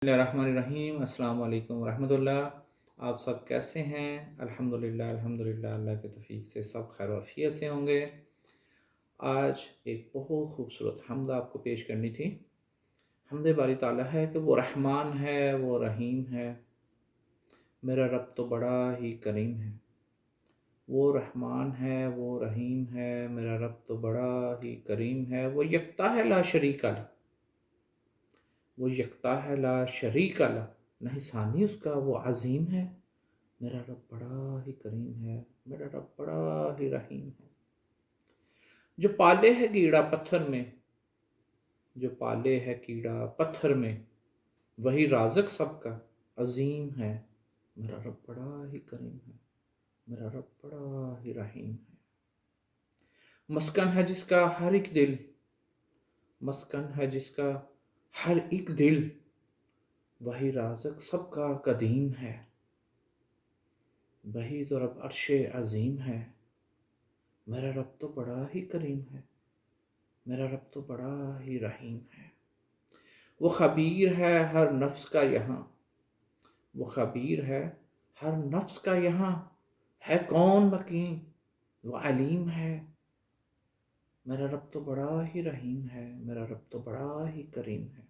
بسم اللہ الرحمن الرحیم۔ السلام علیکم ورحمۃ اللہ۔ آپ سب کیسے ہیں؟ الحمدللہ اللہ کے توفیق سے سب خیر و عافیت سے ہوں گے۔ آج ایک بہت خوبصورت حمد آپ کو پیش کرنی تھی۔ حمد باری تعالیٰ ہے کہ وہ رحمان ہے، وہ رحیم ہے، میرا رب تو بڑا ہی کریم ہے۔ وہ رحمان ہے، وہ رحیم ہے، میرا رب تو بڑا ہی کریم ہے۔ وہ یکتا ہے لا شریک له، وہ یکتا ہے لا شریک له، نہیں ثانی اس کا، وہ عظیم ہے، میرا رب بڑا ہی کریم ہے، میرا رب بڑا ہی رحیم ہے۔ جو پالے ہے کیڑا پتھر میں، جو پالے ہے کیڑا پتھر میں، وہی رازق سب کا عظیم ہے، میرا رب بڑا ہی کریم ہے، میرا رب بڑا ہی رحیم ہے۔ مسکن ہے جس کا ہر ایک دل، مسکن ہے جس کا ہر ایک دل، وہی رازق سب کا قدیم ہے، وہی تو رب عرش عظیم ہے، میرا رب تو بڑا ہی کریم ہے، میرا رب تو بڑا ہی رحیم ہے۔ وہ خبیر ہے ہر نفس کا یہاں، وہ خبیر ہے ہر نفس کا یہاں، ہے کون مکین وہ علیم ہے، میرا رب تو بڑا ہی رحیم ہے، میرا رب تو بڑا ہی کریم ہے۔